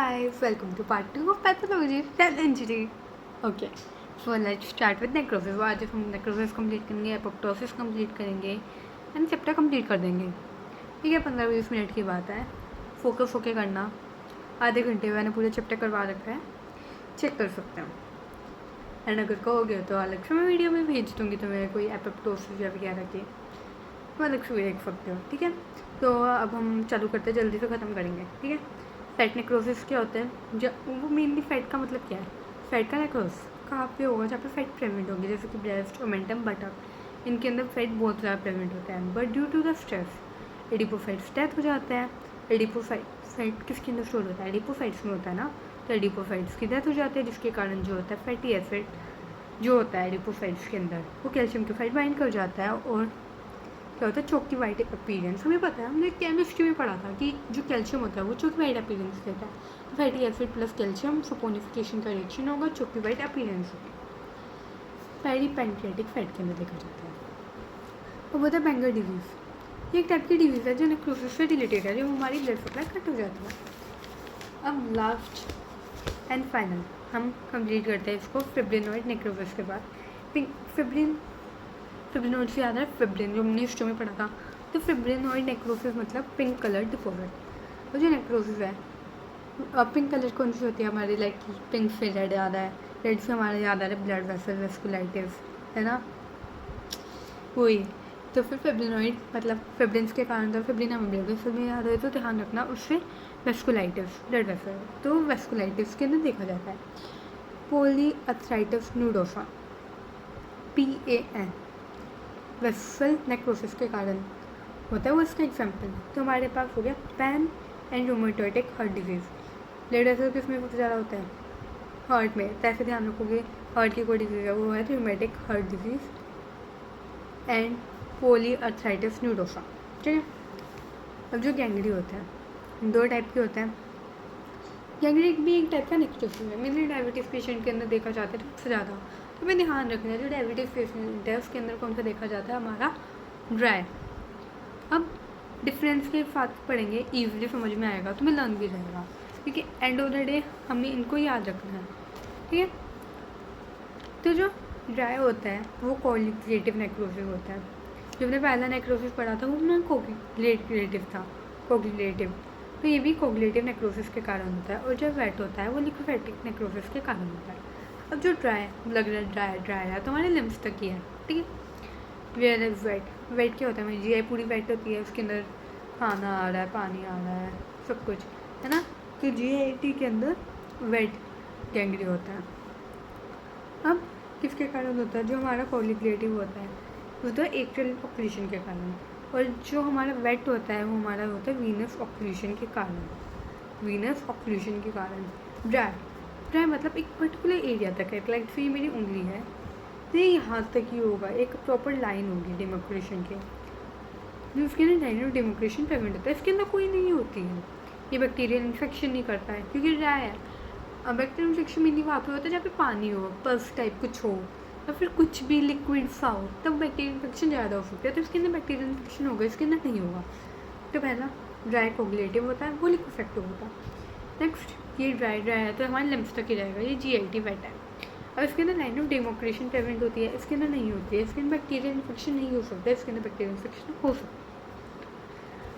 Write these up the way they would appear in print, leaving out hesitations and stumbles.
guys, welcome to part 2 of pathology cell injury. Okay, so let's start with necrosis. आज हम necrosis complete करेंगे, apoptosis complete करेंगे and chapter complete कर देंगे. ठीक है, 15-20 मिनट की बात है. फोकस होके करना. आधे घंटे में मैंने पूरा चैप्टर करवा रखा है, चेक कर सकते हो. एंड अगर कहोगे तो अलग से मैं वीडियो में भेज दूँगी तुम्हें कोई एपोप्टोसिस या वगैरह की, तो अलग से भी देख सकते हो. ठीक है, तो अब हम चालू करते हैं, जल्दी से ख़त्म करेंगे. ठीक है, फैट नेक्रोसिस क्या होता है? जब वो मेनली फैट का मतलब क्या है? फैट का नेक्रोस कहाँ पे होगा? जहाँ पे फैट प्रेजेंट होगी, जैसे कि ब्रेस्ट, ओमेंटम, बटक, इनके अंदर फैट बहुत ज़्यादा प्रेजेंट होता है. But due to the stress adipocytes death हो जाता है. एडिपोसाइट किसके अंदर स्टोर होता है? एडिपोसाइट्स में होता है ना. तो एडिपोसाइट्स की डेथ हो जाती है, जिसके कारण जो होता है फैटी एसिड जो होता है एडिपोसाइट्स के अंदर, वो कैल्शियम के साथ बाइंड कर जाता है. और क्या होता है? चौकी वाइट अपीयरेंस. हमें पता है, हमने केमिस्ट्री में पढ़ा था कि जो कैल्शियम होता है वो चौकी वाइट अपीयरेंस देता है. तो fatty acid plus calcium saponification का रिएक्शन होगा, चौकी वाइट अपीयरेंस होगी. पेरीपेंक्रियाटिक फैट के अंदर देखा जाता है. और वो था बैंगर डिजीज़. ये एक टाइप की डिजीज़ है जो नेक्रोसिस से रिलेटेड है, जो हमारी ब्लड सप्लाई कट हो जाती है. अब लास्ट एंड फाइनल हम कंप्लीट करते हैं इसको फिब्रिनॉइड नेक्रोसिस के बाद. फिब्रिनॉइड से याद है फिब्रिन, जो हमने हिस्ट्री में पढ़ा था. तो फिब्रिनॉइड नेक्रोसिस मतलब पिंक कलर डिपॉजिट. और जो नेक्रोसिस है, पिंक कलर कौन सी होती है हमारी? लाइक पिंक से रेड याद है, रेड से हमारे याद आ रहा है ब्लड वेसल वेस्कुलाइटिस, है ना, वही. तो फिर फिब्रिनॉइड मतलब फिब्रिन्स के कारण, तो फिब्रिन हमें ब्लड वेसल में याद है, तो ध्यान रखना उससे वेस्कुलाइटिस ब्लड वेसल. तो वेस्कुलाइटिस के अंदर देखा जाता है polyarthritis nodosa, PAN, vessel necrosis के कारण होता है, वो इसका एग्जाम्पल है. तो हमारे पास हो गया pan and rheumatic heart disease. Blood vessel किसमें सबसे ज़्यादा होता है? हार्ट में. तो ऐसे ध्यान रखोगे, हार्ट की कोई डिजीज़ है वो है rheumatic heart disease and polyarthritis nodosa. ठीक है. अब जो गैंग्री होता है, दो टाइप के होते हैं. गैंग्री भी एक टाइप का नेक्रोसिस है. मेनली डायबिटीज़ पेशेंट के अंदर देखा जाता है सबसे ज़्यादा. तो मैं ध्यान रखना है, जो डायबिटीज़ पेशेंट है उसके अंदर कौन सा देखा जाता है? हमारा ड्राई. अब डिफरेंस के साथ पढ़ेंगे, ईजिली समझ में आएगा, तुम्हें लर्न भी रहेगा, क्योंकि एंड ऑफ द डे हमें इनको याद रखना है. ठीक है. तो जो ड्राई होता है वो कोगुलेटिव नेक्रोसिस होता है. जो हमने पहला नेक्रोसिस पढ़ा था वो अपना कोगुलेटिव था, कोगुलेटिव. तो ये भी कोगुलेटिव नेक्रोसिस के कारण होता है. और जो वेट होता है वो लिक्विफेटिक नेक्रोसिस के कारण होता है. अब जो ड्राई लग रहा है ड्राई है तो हमारे लिम्स तक ही है. ठीक है. वेयर इज वेट क्या होता है? मेरी GI पूरी वेट होती है, उसके अंदर खाना आ रहा है, पानी आ रहा है, सब कुछ है ना. तो GIT के अंदर वेट गैंग्री होता है. अब किसके कारण होता है? जो हमारा कोगुलेटिव होता है वो तो एट्रियल ऑक्लूशन के कारण. और जो हमारा वेट होता है वो हमारा होता है वीनस ऑक्लूशन के कारण. वीनस ऑक्लूशन के कारण. ड्राई मतलब एक पर्टिकुलर एरिया तक है. लाइक फिर मेरी उंगली है, तो यहाँ तक ही होगा, एक प्रॉपर लाइन होगी डेमोक्रेशन के, जो उसके अंदर लाइन ऑफ डेमोक्रेशन प्रेजेंट होता है. इसके अंदर कोई नहीं होती है. ये बैक्टीरियल इन्फेक्शन नहीं करता है क्योंकि ड्राई है. अब बैक्टीरियल इन्फेक्शन मेनली वहाँ पे होता है जहाँ पे पानी हो, पल्स टाइप कुछ हो, या फिर कुछ भी लिक्विड सा हो, तब बैक्टीरियल इन्फेक्शन ज़्यादा हो सकता है. तो इसके अंदर बैक्टीरियल इन्फेक्शन होगा, इसके अंदर नहीं होगा. तो पहला ड्राई कोगुलेटिव होता है, वो लिक्विफेक्टिव होता है. नेक्स्ट ये ड्राई है तो हमारे लिम्स तक ही रहेगा, ये GIT वेट है. अब इसके अंदर लाइन ऑफ डेमोक्रेशन प्रेजेंट होती है, इसके अंदर नहीं होती है. इसके अंदर बैक्टीरियल इन्फेक्शन नहीं हो सकता, इसके अंदर बैक्टीरियल इन्फेक्शन हो सकता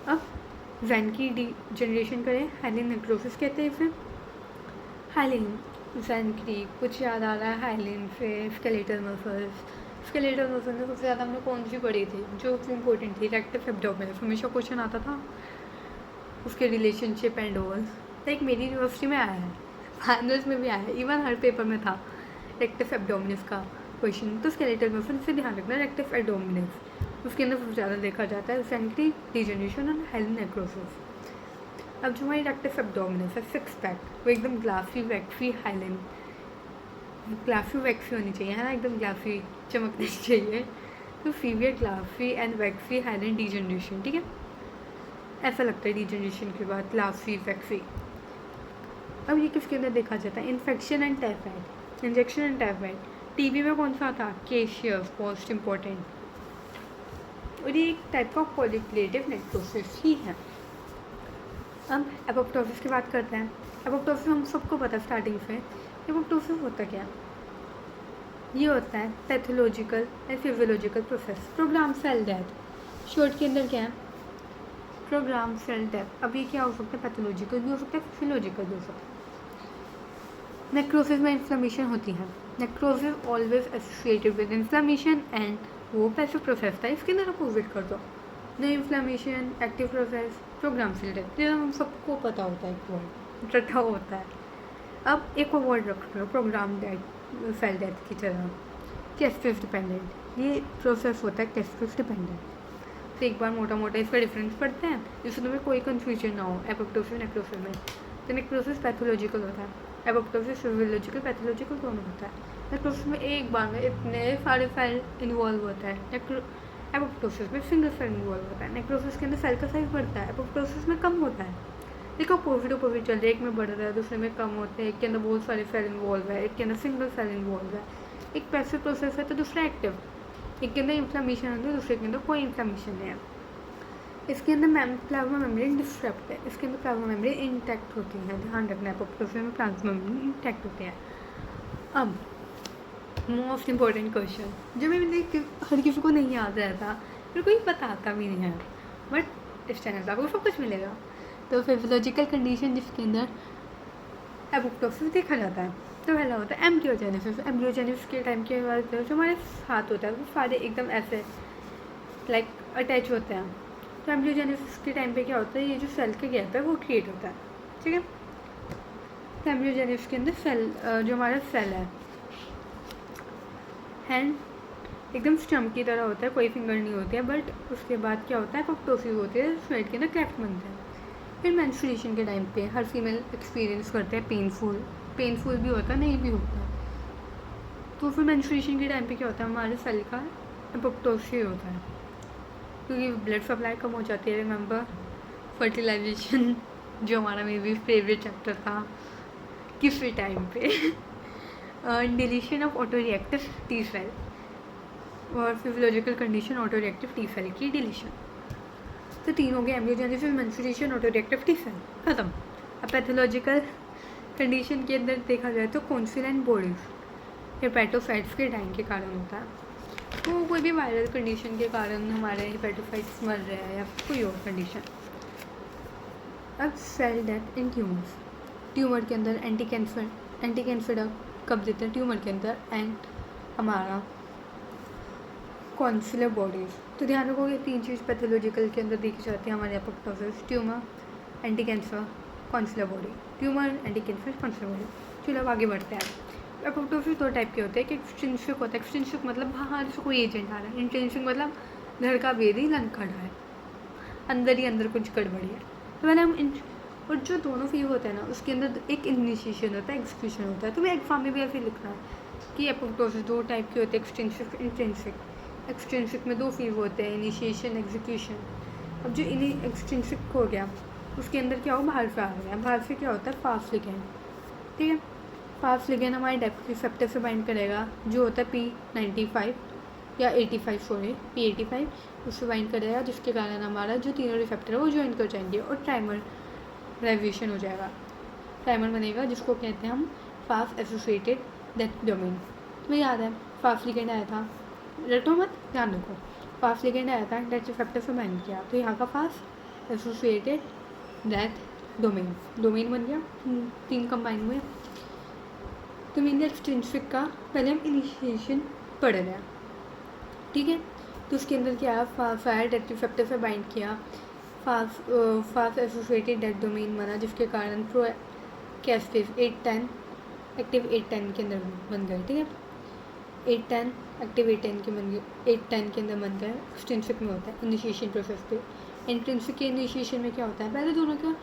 है. अब वैन की जनरेशन करें, हाइलिन नेक्रोसिस कहते हैं इसे. हाइलिन वैन की कुछ याद आ रहा है हाइलिन से? Skeletal muscles. स्केलेटल मसल में सबसे ज़्यादा हमने कौन सी पढ़ी थी जो इंपॉर्टेंट थी? Rectus abdominis. हमेशा क्वेश्चन आता था उसके रिलेशनशिप एंड ऑल. लाइक मेरी यूनिवर्सिटी में आया है, फाइनल्स में भी आया है, इवन हर पेपर में था रेक्टस एब्डोमिनस का क्वेश्चन. तो स्केलेटल मसल से ध्यान रखना, रेक्टस एब्डोमिनस उसके अंदर सबसे ज़्यादा देखा जाता है सेंट्री डिजनरेशन और हाइलिन नेक्रोसिस. अब जो हमारी रेक्टस एब्डोमिनस है, सिक्स पैक, वो एकदम glassy waxy hyaline, glassy waxy होनी चाहिए, है ना, एकदम ग्लासी चमकनी चाहिए. तो फीवियर glassy and waxy hyaline degeneration. ठीक है, ऐसा लगता है डिजनरेशन के बाद ग्लासी वैक्सी. अब ये किसके अंदर देखा जाता है? Infection and typhoid, injection and typhoid. TB में कौन सा था? Caseous, most important. और ये एक टाइप का कोगुलेटिव नेक्रोसिस ही है. अब एपोप्टोसिस की बात करते हैं. एपोप्टोसिस हम सबको पता है स्टार्टिंग से। एपोप्टोसिस होता क्या है? ये होता है pathological and physiological process, program cell death. Short के अंदर क्या है? Program cell death. अब ये क्या हो सकता है? पैथोलॉजिकल भी हो सकता है, फिजियोलॉजिकल भी हो सकता है। नेक्रोसिस में इन्फ्लेमेशन होती है। Necrosis always associated with inflammation and वो पैसिव प्रोसेस था, इसके अंदर अपोजिट कर दो। No inflammation, active process, program cell death. ये हम सबको पता होता है, एक वर्ड रखा होता है। अब एक और वर्ड रख लो प्रोग्राम डेथ, सेल डेथ की तरह, कैस्पेस डिपेंडेंट। ये प्रोसेस होता है कैस्पेस डिपेंडेंट। तो एक बार मोटा मोटा इसका डिफरेंस पढ़ते हैं जिससे तुम्हें कोई कन्फ्यूजन ना हो एपोप्टोसिस नेक्रोसिस में। तो नेक्रोसिस पैथोलॉजिकल होता है, एपोप्टोसिस फिजियोलॉजिकल पैथोलॉजिकल दोनों होता है। नेक्रोसिस में एक बार में इतने सारे सेल इन्वॉल्व होता है, एपोप्टोसिस में सिंगल सेल इन्वॉल्व होता है। नेक्रोसिस के अंदर सेल का साइज बढ़ता है, एपोप्टोसिस में कम होता है। देखो अपोजिट चल रहा है, एक में बढ़ रहा है दूसरे में कम होते हैं, एक के अंदर बहुत सारे सेल इन्वॉल्व है, एक के अंदर सिंगल सेल इन्वॉल्व है। एक पैसिव प्रोसेस है तो दूसरा एक्टिव। एक के अंदर इन्फ्लेमेशन है, दूसरे के अंदर कोई इन्फ्लेमेशन नहीं है। इसके अंदर प्लाज्मा मेम्ब्रेन डिस्टर्ब्ड है, इसके अंदर प्लाज्मा मेम्ब्रेन इंटैक्ट होती है। ध्यान रखना है, एपोप्टोसिस में प्लाज्मा मेम्ब्रेन इंटैक्ट होते हैं। अब मोस्ट इम्पॉर्टेंट क्वेश्चन जो मैं हर किसी को नहीं याद रहता, फिर कोई बताता भी नहीं है, बट इस चैनल पर आपको सब कुछ मिलेगा। तो फिजियोलॉजिकल कंडीशन जिसके अंदर एपोप्टोसिस देखा जाता है, तो पहला होता है एम्ब्रियोजेनेसिस। एम्ब्रियोजेनेसिस के टाइम के बाद जो हमारे हाथ होता है वो सारे एकदम ऐसे लाइक अटैच होते हैं। तो एम्ब्रियोजेनेसिस के टाइम पे क्या होता है, ये जो सेल का गैप है वो क्रिएट होता है, ठीक है। तो एम्ब्रियोजेनेसिस के अंदर सेल जो हमारा सेल है हैंड एकदम स्टम्प की तरह होता है, कोई फिंगर नहीं होती है। बट उसके बाद क्या होता है, एपोप्टोसिस होती है, स्वेट के अंदर क्रेफ्ट बनते हैं। फिर मेंस्ट्रुएशन के टाइम पे हर फीमेल एक्सपीरियंस करते हैं पेनफुल भी होता है, नहीं भी होता। तो फिर मेंस्ट्रुएशन के टाइम पे क्या होता है, हमारे सेल का एपोप्टोसिस होता है, क्योंकि ब्लड सप्लाई कम हो जाती है। रिमेंबर फर्टिलाइजेशन जो हमारा मेरी फेवरेट चैप्टर था किसी टाइम पे deletion of auto reactive T cell और physiological condition auto reactive T cell की डिलीशन। तो तीन हो गए, embryogenesis, menstruation, auto reactive T cell, खत्म। अब पैथोलॉजिकल कंडीशन के अंदर देखा जाए तो कॉन्सिलेंट बॉडीज हेपेटोसाइट्स के डाइंग के कारण होता है। तो कोई भी वायरल कंडीशन के कारण हमारे हेपेटोसाइट्स मर रहे हैं या कोई और कंडीशन। अब cell death in tumours. Tumour के अंदर एंटी कैंसर ड्रग कब देते हैं ट्यूमर के अंदर, एंड हमारा कॉन्सुलर बॉडीज़। तो ध्यान रखो ये तीन चीज़ पैथोलॉजिकल के अंदर देखी जाती है हमारे apoptosis, tumour, anti cancer, consular body. Tumour, anti cancer, consular body. चलो अब आगे बढ़ते हैं। एपोप्टोसिस दो टाइप के होते हैं, कि एक्सट्रिंसिक होता है। एक्सट्रिंसिक मतलब बाहर से कोई एजेंट आ रहा है, इंट्रिंसिक मतलब घर का बेदी लंका रहा है, अंदर ही अंदर कुछ गड़बड़ी है। तो मैंने हम और जो दोनों फीव होते हैं ना, उसके अंदर एक इनिशिएशन होता है, एग्जीक्यूशन होता है। तो मैं एग्जाम में भी ऐसे लिखना है कि एपोप्टोसिस दो टाइप के होते हैं, एक्सट्रिंसिक, इंट्रिंसिक। एक्सट्रिंसिक में दो फीव होते हैं, इनिशिएशन, एग्जीक्यूशन। अब जो एक्सट्रिंसिक हो गया उसके अंदर क्या हो, बाहर से आ गया। बाहर से क्या होता है, फास्ट लिगेंड, ठीक है। फास्ट लिगेंड हमारे डेप्थ रिसेप्टर से बाइंड करेगा, जो होता है P95 या 85 सॉरी P85, उससे बाइंड करेगा, जिसके कारण हमारा जो तीनों रिसेप्टर है वो ज्वाइन कर जाएंगे और ट्राइमराइजेशन हो जाएगा। ट्राइमर बनेगा जिसको कहते हैं हम फास्ट एसोसिएटेड डेथ डोमेन। तुम्हें याद है फास्ट लिगेंड आया था, रटो मत, ध्यान रखो। फास्ट लिगेंड आया था, डेथ रिसेप्टर से बाइंड किया, तो यहाँ का फास्ट एसोसिएटेड डेथ डोमेन बन गया, तीन कंबाइन हुए। तो मेनली एक्सट्रिंसिक का पहले हम इनिशिएशन पढ़ रहे हैं, ठीक है। तो उसके अंदर क्या फायर डेथ रिसेप्टर से बाइंड किया, फास्ट एसोसिएटेड डेथ डोमेन बना, जिसके कारण प्रो कैस्पेस 810 एक्टिव 810 के अंदर बन गए, ठीक है। 810 एक्टिव 810 के बन गए, 810 के अंदर बन गए। एक्सट्रिंसिक में होता है इनिशिएशन प्रोसेस पे। इंट्रिंसिक के इनिशिएशन में क्या होता है, पहले दोनों का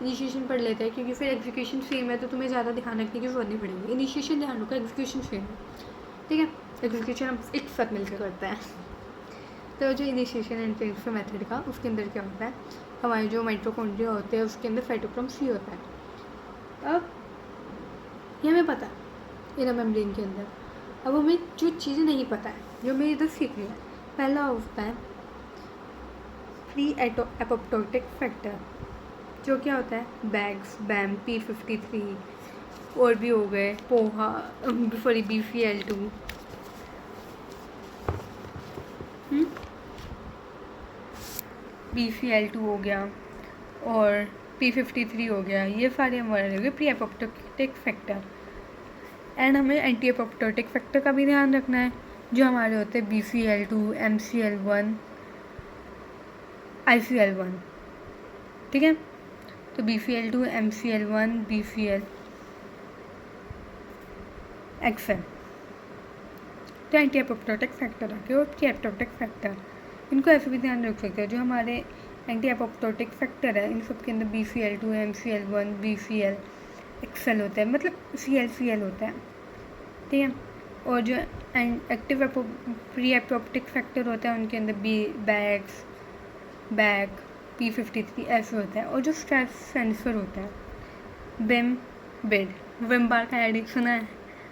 इनिशिएशन पढ़ लेते हैं, क्योंकि फिर एग्जीक्यूशन सेम है तो तुम्हें ज़्यादा ध्यान रखने की जरूरत नहीं पड़ेगी। इनिशिएशन ध्यान रखो, एग्जीक्यूशन सेम है, ठीक है। एग्जीक्यूशन हम एक साथ मिलकर करते हैं। तो जो इनिशिएशन एंड ट्रांसफर मेथड का, उसके अंदर क्या होता है, हमारे जो माइटोकॉन्ड्रिया होते हैं उसके अंदर साइटोक्रोम C होता है। अब ये हमें पता है इनर मेम्ब्रेन के अंदर। अब हमें जो चीज़ें नहीं पता है, जो हमें इधर सीखनी है, पहला होता है फ्री एपोप्टोटिक फैक्टर, जो क्या होता है बैग्स, बैम, P53 और भी हो गए, पोहा, सॉरी BCl2, BCl2 हो गया और P53 हो गया, ये सारे हमारे हो गए प्री एपोप्टोटिक फैक्टर। एंड हमें एंटी एपोप्टोटिक फैक्टर का भी ध्यान रखना है, जो हमारे होते हैं BCl2, MCl1, ICl1, ठीक है। तो BCl2, MCl1, BCl, तो एंटी एपोप्टोटिक फैक्टर आके और प्री एपोप्टोटिक फैक्टर, इनको ऐसे भी ध्यान रख सकते हैं। जो हमारे एंटी एपोप्टोटिक फैक्टर है इन सब के अंदर BCl2, MCl1, BCl, XL होता है, मतलब CL होता है, ठीक है। और जो एक्टिव प्री एपोप्टोटिक फैक्टर होता है उनके अंदर बैग, P53 ऐसे होता है। और जो स्ट्रेस सेंसर होता है विम बार का एडिक्ट सुना है,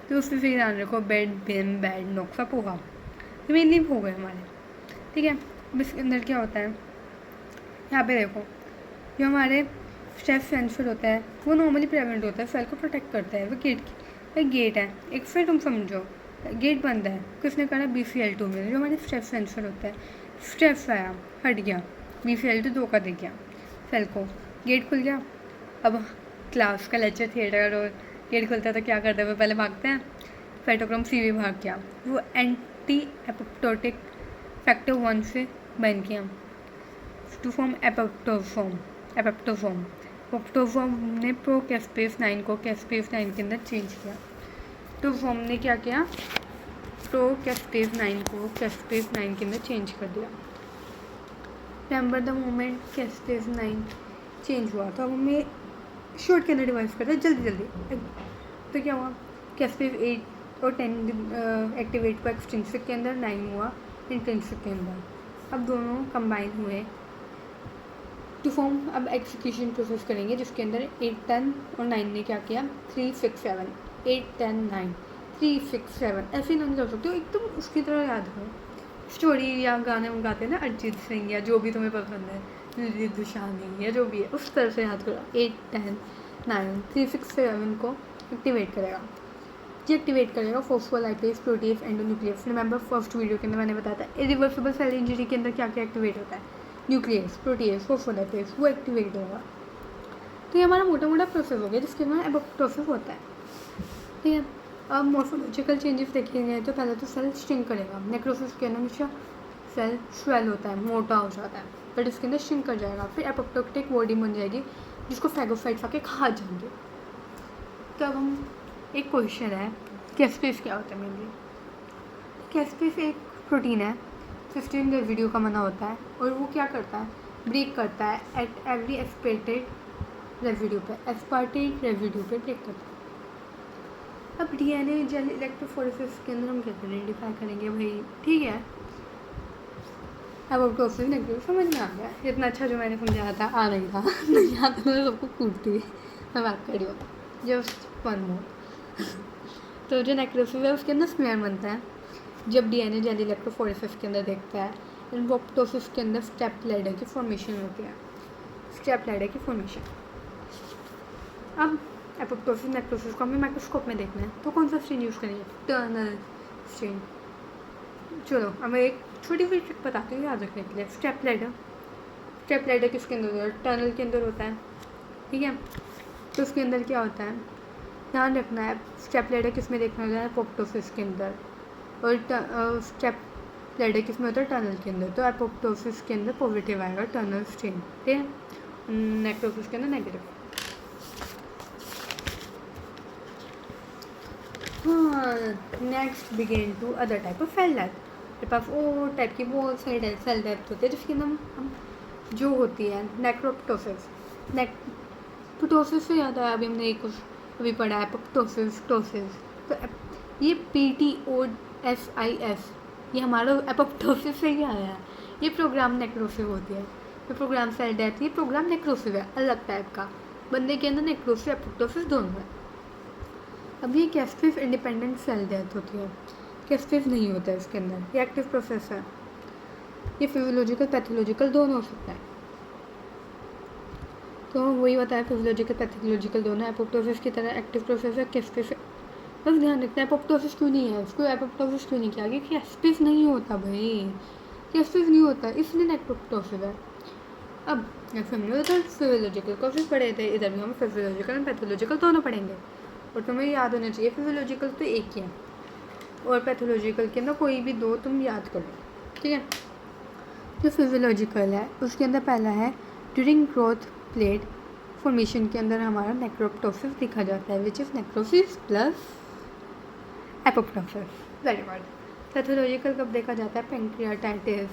तो उससे भी ध्यान रखो, बिम, बैड, नोक्सा, पोहा, तो मेनली हो गए हमारे, ठीक है। अब इसके अंदर क्या होता है, यहाँ पे देखो, जो हमारे स्ट्रेस सेंसर होता है वो नॉर्मली प्रेजेंट होता है, सेल को प्रोटेक्ट करता है। वो गेट है एक, फिर तुम समझो गेट बंद है, किसने करा BCl2 में, जो हमारे स्ट्रेस सेंसर होता है, स्ट्रेस आया, हट गया, BCl2 धोखा दे गया सेल को, गेट खुल गया। अब क्लास का लेक्चर थिएटर और गेट खुलता है तो क्या करते हैं, वो पहले भागते हैं, साइटोक्रोम C भी भाग गया, वो एंटी एपोप्टोटिक फैक्टर 1 से बन किया टू फॉर्म एपोप्टोफॉर्म ने प्रोकैस्पेस 9 को कैस्पेस 9 के अंदर चेंज किया। तो फॉर्म ने क्या किया, प्रोकैस्पेस 9 को कैस्पेस 9 के अंदर चेंज कर दिया। रिमेंबर द मोमेंट कैस्पेस 9 चेंज हुआ, तो अब हमें शॉर्ट के अंदर डिवाइस करते हैं जल्दी। तो क्या हुआ, कैस्पेस 8 और 10 एक्टिवेट को एक्सटेंसिक के अंदर, 9 हुआ इंटेंसिक के अंदर। अब दोनों कंबाइन हुए टू फॉर्म, अब एग्जीक्यूशन प्रोसेस करेंगे जिसके अंदर 8, 10 और 9 ने क्या किया, 3, 6, 7, 8, 10, 9, 3, 6, 7 ऐसे नहीं कर सकते हो, एकदम उसकी तरह याद हो। स्टोरी या गाने में गाते हैं ना अरिजीत सिंह या जो भी तुम्हें पसंद है, दिलजीत दोसांझ या जो भी है, उस तरह से याद करो। 8, 10, 9, 3, 6, 7 को एक्टिवेट करेगा। ये एक्टिवेट करेगा phospholipase, proteases, endonuclease. Remember first video के अंदर मैंने बताया था इरिवर्सिबल सेल इंजरी के अंदर क्या क्या एक्टिवेट होता है, न्यूक्लियस, प्रोटीज, फॉस्फोलाइपेज, वो एक्टिवेट होगा। तो ये हमारा मोटा प्रोसेस हो गया जिसके अंदर एपोप्टोसिस होता है, ठीक है। अब मॉर्फोलॉजिकल चेंजेस देखेंगे तो पहले तो सेल श्रिंक करेगा, नेक्रोसिस के अंदर हमेशा सेल स्वेल होता है, मोटा हो जाता है, बट इसके अंदर श्रिंक कर जाएगा। फिर एपोप्टोटिक बॉडी बन जाएगी जिसको फैगोसाइट्स आके खा जाएंगे। तो अब हम एक क्वेश्चन है, कैस्पेस क्या होता है मेनली। कैस्पेस एक प्रोटीन है, सिस्टीन रेजिड्यू का बना होता है, और वो क्या करता है, ब्रेक करता है एट एवरी एस्पार्टेट रेजिड्यू पे ब्रेक करता है। अब DNA जेल इलेक्ट्रोफोरेसिस के अंदर हम कैसे आइडेंटिफाई करेंगे भाई, ठीक है। अब एपोप्टोसिस नेक्रोसिस समझ में आ गया, इतना अच्छा जो मैंने समझाया था आ नहीं था नहीं आता तो मैं सबको कूटती मैं बात कर रही हूँ जस्ट 1 मोर। तो जो नेक्रोसिस है उसके अंदर स्मेयर बनता है जब DNA जेल इलेक्ट्रोफोरेसिस के अंदर देखता है। एपोप्टोसिस के अंदर स्टेप लैडर की फॉर्मेशन होती है, स्टेप लैडर की फॉर्मेशन। अब एपोप्टोसिस नेक्रोसिस को हमें माइक्रोस्कोप में देखना है, तो कौन सा स्ट्रेन यूज़ करेंगे, टर्नल स्ट्रेन। चलो अब मैं एक छोटी सी ट्रिक बताती हूँ याद रखने के लिए। स्टेप लैडर किसके अंदर होता है, टर्नल के अंदर होता है, ठीक है। तो उसके अंदर क्या होता है, ध्यान रखना है, स्टेप लैडर किस में देखना होता है, एपोप्टोसिस के अंदर, और स्टेप लैडर किस में होता है, टर्नल के अंदर। तो एपोप्टोसिस के अंदर पॉजिटिव आएगा टर्नल स्ट्रेन, ठीक है, नेक्रोसिस के अंदर नेगेटिव। हाँ, next begin to other type of cell death. मेरे पास वो टाइप की बहुत सारी सेल डेथ होती है जिसके नाम हम जो होती है नेक्रोप्टोसिस। नेक्रोप्टोसिस से याद आया, अभी हमने एक कुछ अभी पढ़ा है एपोप्टोसिस, टोसिस। तो ये PTOSIS ये हमारा एपोप्टोसिस से ही आया है। ये प्रोग्राम नेक्रोसिस होती है, ये प्रोग्राम सेल डेथ, ये प्रोग्राम नेक्रोसिस है अलग टाइप का। बंदे के अंदर नेक्रोसिस एपोप्टोसिस दोनों है। अब ये कैस्पेस इंडिपेंडेंट सेल डेथ होती है, कैस्पेस नहीं होता है इसके अंदर, ये एक्टिव प्रोसेस है। ये फिजियोलॉजिकल पैथोलॉजिकल दोनों हो सकता है। तो वही होता है फिजियोलॉजिकल पैथोलॉजिकल दोनों। एपोप्टोसिस की तरह एक्टिव प्रोसेस है किसपिस। बस ध्यान रखना है एपोप्टोसिस क्यों नहीं है, उसको एपोप्टोसिस क्यों नहीं किया, क्योंकि एस्पिस नहीं होता भाई, एस्पिस नहीं होता इसलिए एपोप्टोसिस है। अब ऐसे हमने उधर फिजियोलॉजिकल कोर्सेज पढ़े थे, इधर भी हम फिजियोलॉजिकल एंड पैथोलॉजिकल दोनों पढ़ेंगे। और तुम्हें याद होना चाहिए फिजियोलॉजिकल तो एक ही है और पैथोलॉजिकल के अंदर कोई भी दो तुम याद कर लो, ठीक है। जो फिजियोलॉजिकल है उसके अंदर पहला है ड्यूरिंग ग्रोथ प्लेट फॉर्मेशन के अंदर हमारा नेक्रोप्टोसिस दिखा जाता है, which is necrosis plus apoptosis. Very good. Pathological कब देखा जाता है, pancreatitis,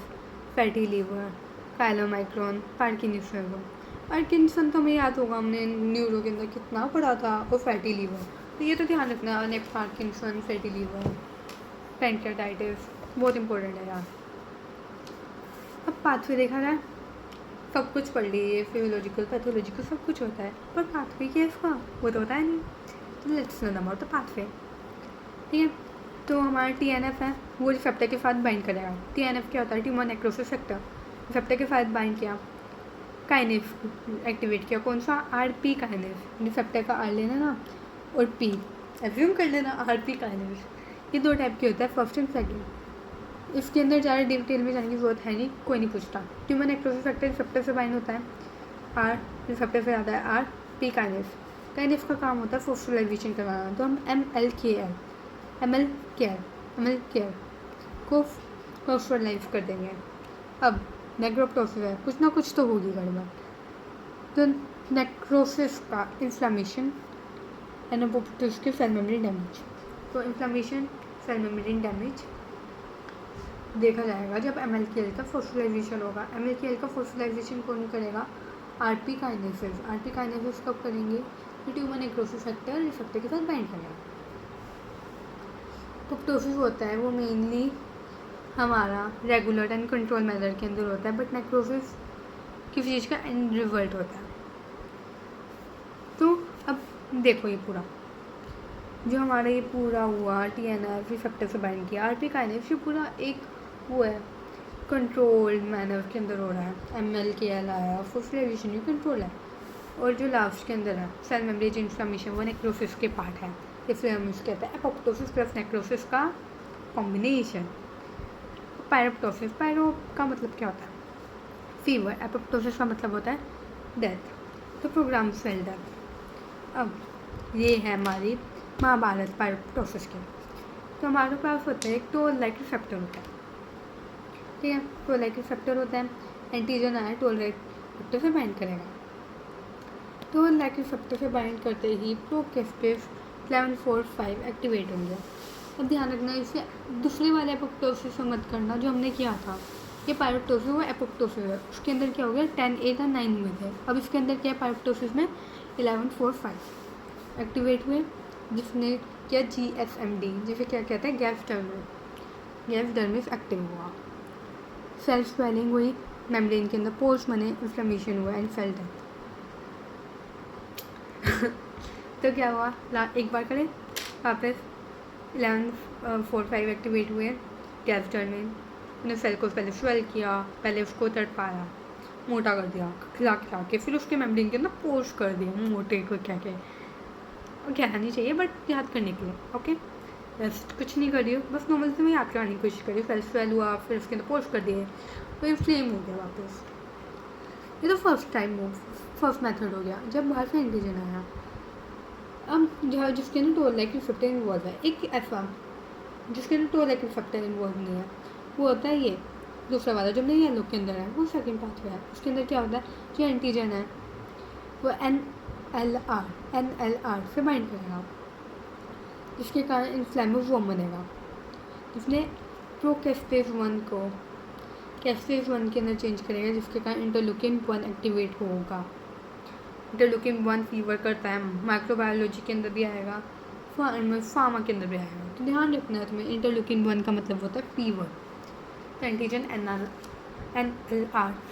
fatty liver, chylomicron, Parkinson. Parkinson तो हमें याद होगा, हमने न्यूरो के अंदर कितना पढ़ा था, और फैटी लीवर तो ये तो ध्यान रखना, next Parkinson, fatty liver, pancreatitis बहुत इंपॉर्टेंट है यार। अब पाथवे देखा जाए, सब कुछ पढ़ लिए, फिजियोलॉजिकल पैथोलॉजिकल सब कुछ होता है, पर पाथवे क्या है इसका, वो तो होता है नहीं। Let's know about the pathway, ठीक है। तो हमारा TNF है, वो रिसेप्टर के साथ बाइंड करेगा। TNF क्या होता है, ट्यूमर नेक्रोसिस फैक्टर। रिसेप्टर के साथ बाइंड किया, काइनेस एक्टिवेट किया, कौन सा, RP काइनेस। रिसेप्टर का R लेना ना और P एज्यूम कर लेना, RP काइनेस। ये दो टाइप के होता है, फर्स्ट एंड सेकेंड। इसके अंदर ज़्यादा डिटेल में जाने की जरूरत है नहीं, कोई नहीं पूछता। ट्यूमर नेक्रोसिस फैक्टर रिसेप्टर से बाइंड होता है, R रिसेप्टर से आता है RP काइनेस। काइनेस का काम होता है फॉस्फोराइलेशन करवाना, तो हम ML केयर को फॉस्फोराइज कर देंगे। अब नेक्रोप्टोसिस है, कुछ ना कुछ तो होगी गड़बड़। तो नेक्रोसिस का इन्फ्लामेशन एंड एपोप्टोसिस के सेल मेम्ब्रेन डैमेज। तो इन्फ्लामेशन, सेल मेम्ब्रेन डैमेज देखा जाएगा जब MLKL का फॉस्फोराइलेशन होगा। MLKL का फॉस्फोराइलेशन कौन करेगा, RP काइनेसिस। RP काइनेसिस कब करेंगे, तो ट्यूमर नेक्रोसिस फैक्टर रिसेप्टर के साथ बाइंड करेगा। एपोप्टोसिस होता है वो मेनली हमारा रेगुलर एंड कंट्रोल मेथड के अंदर होता है, बट नेक्रोसिस किसी चीज़ का एंड रिजल्ट होता है। तो अब देखो ये पूरा जो हमारा ये पूरा हुआ, TNF रिसेप्टर से बाइंड किया, RP काइनेस, ये पूरा एक वो है कंट्रोल्ड मैनर के अंदर हो रहा है। MLKL आया, फॉस्फोराइलेशन ये कंट्रोल है। और जो लास्ट के अंदर है सेल मेम्ब्रेन इन्फ्लामेशन, वो नेक्रोसिस के पार्ट है, इसलिए हम इसको कहते हैं एपोप्टोसिस प्लस नेक्रोसिस का कॉम्बिनेशन। पायरोप्टोसिस, पायरो का मतलब क्या होता है, फीवर। एपोप्टोसिस का मतलब होता है डेथ, तो प्रोग्राम सेल डेथ। अब ये है हमारी महाभारत पायरोप्टोसिस के। तो हमारे पास होता है एक टोल लाइक रिसेप्टर होता है, ठीक है। टोल लाइक रिसेप्टर होता है, एंटीजन आया टोल लाइक रिसेप्टर से बाइंड करेगा। टोल लाइक रिसेप्टर से बाइंड करते ही प्रोकेस्पेस 1145 एक्टिवेट होंगे। अब ध्यान रखना, इसे दूसरे वाले एपोप्टोसिस से मत करना जो हमने किया था। ये पायरोप्टोसिस वो एपोप्टोसिस है, उसके अंदर क्या हो गया 10, 8 और 9 हुए थे। अब इसके अंदर क्या है, पायरोप्टोसिस में 1145 एक्टिवेट हुए, जिसने किया GSMD, जिसे क्या कहते हैं गैस डर्मिस एक्टिव हुआ। सेल स्वेलिंग हुई, मेम्ब्रेन के अंदर पोर्स बने, इन्फ्लेमेशन हुआ एंड सेल डेथ। तो क्या हुआ, एक बार करें वापस, 1145 एक्टिवेट हुए, गैस डर्मिन ने सेल को पहले स्वेल किया, पहले उसको तड़पाया, मोटा कर दिया, खिला के, फिर उसके मेम्ब्रेन के अंदर पोर्स कर दिया मोटे को, क्या कहना नहीं चाहिए बट याद करने के लिए, ओके। बस कुछ नहीं कर रही हूँ, बस नॉर्मल से मैं याद कराने की कोशिश करी। सेल स्वेल हुआ, फिर उसके अंदर पोर्स कर दिए, तो ये फ्लेम हो गया वापस। ये तो फर्स्ट मेथड हो गया जब बाहर से एंटीजन आया। अब जो जिसके अंदर टोल लाइक रिसेप्टर इन्वॉल्व है, एक ऐसा जिसके अंदर टोल लाइक रिसेप्टर इन्वॉल्व नहीं है, वो होता है ये दूसरा वाला जो नहीं येलो के अंदर है, वो सेकंड पाथवे है। उसके अंदर क्या होता है, जो एंटीजन है वो NLR से बाइंड करेगा, जिसके कारण इन्फ्लेमेटोम बनेगा, जिसने प्रोकेस्पेस 1 को कैस्पेस 1 के अंदर चेंज करेगा, जिसके कारण इंटरलूकिन 1 एक्टिवेट होगा। इंटरलूकिन 1 फीवर करता है, माइक्रोबायोलॉजी के अंदर भी आएगा, फार्मा के अंदर भी आएगा। तो ध्यान रखना है तुम्हें, इंटरलूकिन 1 का मतलब होता है फीवर। तो एंटीजन NLR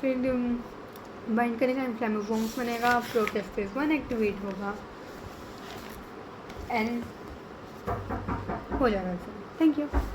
फिर बाइंड करेगा, इन्फ्लेमेटोम्स बनेगा, प्रोकेस्पेस 1 एक्टिवेट होगा एंड हो जाएगा। Thank you.